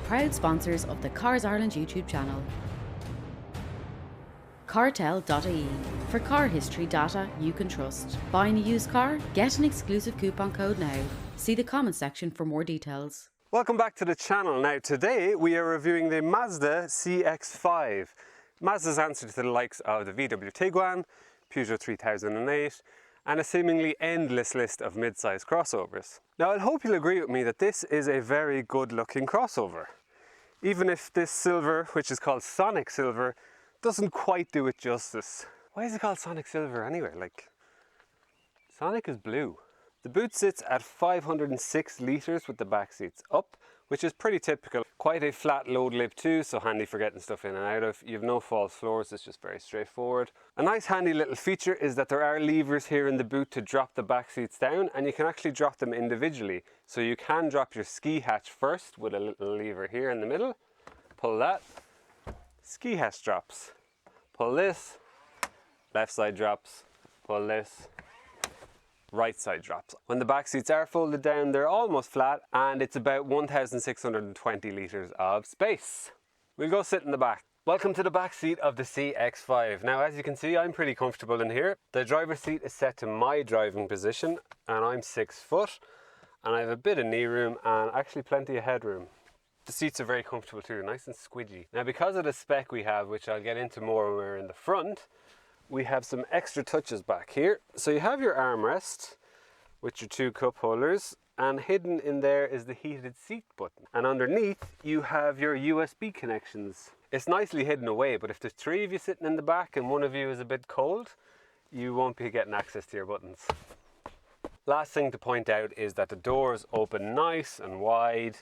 proud sponsors of the Cars Ireland YouTube channel. CarsIreland.ie, for car history data you can trust. Buying a used car? Get an exclusive coupon code now. See the comment section for more details. Welcome back to the channel. Now today we are reviewing the Mazda CX-5. Mazda's answer to the likes of the VW Tiguan, Peugeot 3008 and a seemingly endless list of mid-size crossovers. Now I hope you'll agree with me that this is a very good looking crossover. Even if this silver, which is called Sonic Silver, doesn't quite do it justice. Why is it called Sonic Silver anyway? Like, Sonic is blue. The boot sits at 506 litres with the back seats up, which is pretty typical. Quite a flat load lip too, so handy for getting stuff in and out of. You have no false floors, it's just very straightforward. A nice handy little feature is that there are levers here in the boot to drop the back seats down, and you can actually drop them individually. So you can drop your ski hatch first with a little lever here in the middle. Pull that, ski hatch drops. Pull this, left side drops. Pull this, right side drops. When the back seats are folded down, they're almost flat, and it's about 1,620 litres of space. We'll go sit in the back. Welcome to the back seat of the CX-5. Now, as you can see, I'm pretty comfortable in here. The driver's seat is set to my driving position, and I'm 6 foot, and I have a bit of knee room and actually plenty of headroom. The seats are very comfortable too, nice and squidgy. Now, because of the spec we have, which I'll get into more when we're in the front, we have some extra touches back here. So you have your armrest with your 2 cup holders, and hidden in there is the heated seat button. And underneath you have your USB connections. It's nicely hidden away, but if there's 3 of you sitting in the back and one of you is a bit cold, you won't be getting access to your buttons. Last thing to point out is that the doors open nice and wide.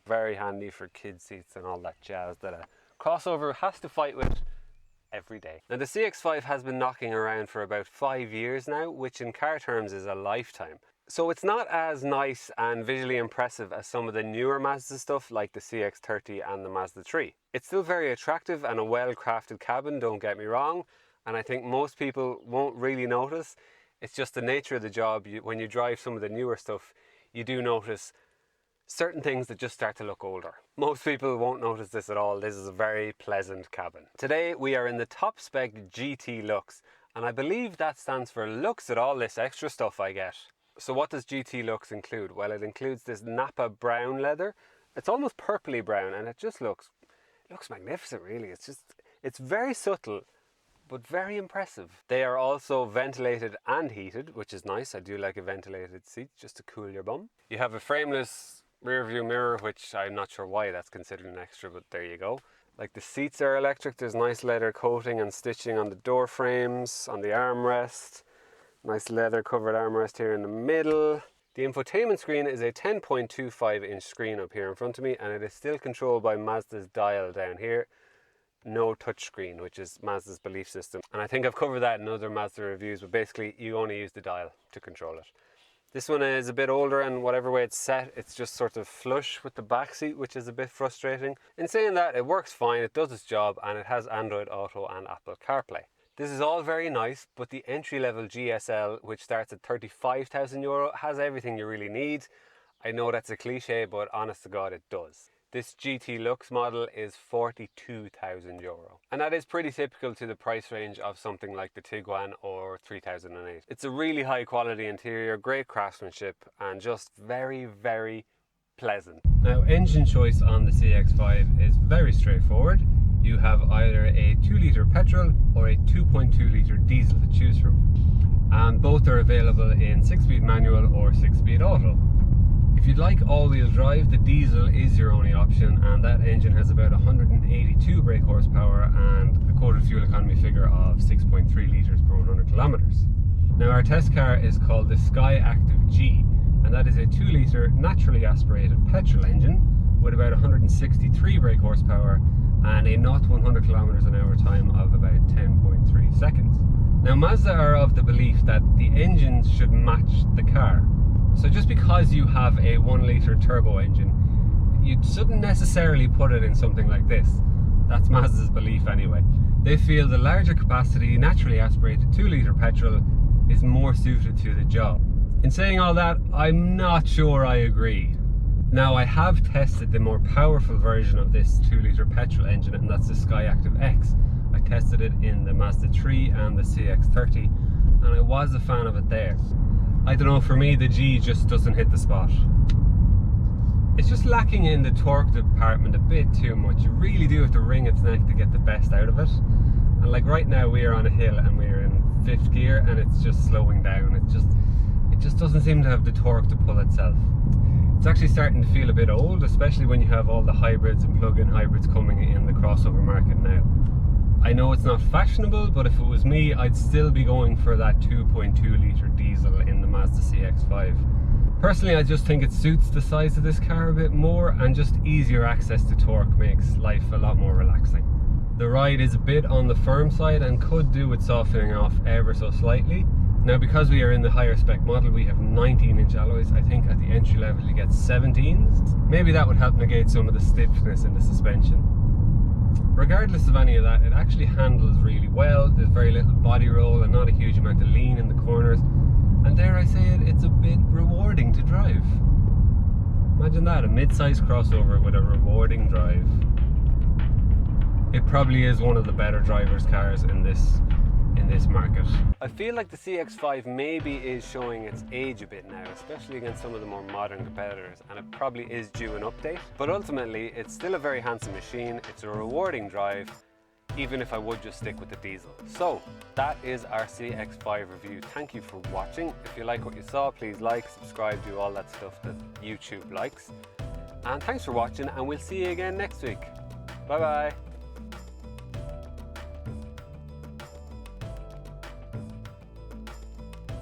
Very handy for kid seats and all that jazz that a crossover has to fight with every day. Now the CX-5 has been knocking around for about 5 years now, which in car terms is a lifetime. So it's not as nice and visually impressive as some of the newer Mazda stuff like the CX-30 and the Mazda 3. It's still very attractive and a well-crafted cabin, don't get me wrong, and I think most people won't really notice. It's just the nature of the job. When you drive some of the newer stuff, you do notice certain things that just start to look older. Most people won't notice this at all. This is a very pleasant cabin. Today we are in the top spec GT Lux, and I believe that stands for looks at all this extra stuff I get. So what does GT Lux include? Well, it includes this Napa brown leather. It's almost purpley brown, and it just looks magnificent really. It's very subtle but very impressive. They are also ventilated and heated, which is nice. I do like a ventilated seat just to cool your bum. You have a frameless rear view mirror, which I'm not sure why that's considered an extra, but there you go. Like, the seats are electric. There's nice leather coating and stitching on the door frames, on the armrest. Nice leather covered armrest here in the middle. The infotainment screen is a 10.25 inch screen up here in front of me, and it is still controlled by Mazda's dial down here. No touchscreen, which is Mazda's belief system. And I think I've covered that in other Mazda reviews, but basically you only use the dial to control it. This one is a bit older, and whatever way it's set, it's just sort of flush with the back seat, which is a bit frustrating. In saying that, it works fine, it does its job, and it has Android Auto and Apple CarPlay. This is all very nice, but the entry-level GSL, which starts at €35,000, has everything you really need. I know that's a cliche, but honest to God, it does. This GT Lux model is €42,000, and that is pretty typical to the price range of something like the Tiguan or 3008. It's a really high quality interior, great craftsmanship, and just very, very pleasant. Now, engine choice on the CX-5 is very straightforward. You have either a 2 litre petrol or a 2.2 litre diesel to choose from, and both are available in 6-speed manual or 6-speed auto. If you'd like all-wheel drive, the diesel is your only option, and that engine has about 182 brake horsepower and a quoted fuel economy figure of 6.3 litres per 100 kilometres. Now, our test car is called the skyactiv-g, and that is a 2 litre naturally aspirated petrol engine with about 163 brake horsepower and a 0 to 100 kilometers an hour time of about 10.3 seconds. Now, Mazda are of the belief that the engines should match the car. So just because you have a 1 litre turbo engine, you shouldn't necessarily put it in something like this. That's Mazda's belief anyway. They feel the larger capacity, naturally aspirated 2 litre petrol is more suited to the job. In saying all that, I'm not sure I agree. Now I have tested the more powerful version of this 2-litre petrol engine, and that's the skyactiv-g. I tested it in the Mazda 3 and the CX-30, and I was a fan of it there. I don't know, for me the G just doesn't hit the spot. It's just lacking in the torque department a bit too much. You really do have to wring its neck to get the best out of it. And like right now we are on a hill and we're in 5th gear and it's just slowing down. It just doesn't seem to have the torque to pull itself. It's actually starting to feel a bit old, especially when you have all the hybrids and plug-in hybrids coming in the crossover market now. I know it's not fashionable, but if it was me, I'd still be going for that 2.2-litre diesel in the Mazda CX-5. Personally, I just think it suits the size of this car a bit more, and just easier access to torque makes life a lot more relaxing. The ride is a bit on the firm side and could do with softening off ever so slightly. Now, because we are in the higher spec model, we have 19-inch alloys. I think at the entry level you get 17s. Maybe that would help negate some of the stiffness in the suspension. Regardless of any of that, it actually handles really well. There's very little body roll and not a huge amount of lean in the corners. And dare I say it, it's a bit rewarding to drive. Imagine that, a mid-size crossover with a rewarding drive. It probably is one of the better driver's cars in this market. I feel like the CX-5 maybe is showing its age a bit now, especially against some of the more modern competitors, and it probably is due an update. But ultimately, it's still a very handsome machine. It's a rewarding drive, even if I would just stick with the diesel. So that is our CX-5 review. Thank you for watching. If you like what you saw, please like, subscribe, do all that stuff that YouTube likes. And thanks for watching, and we'll see you again next week. Bye bye.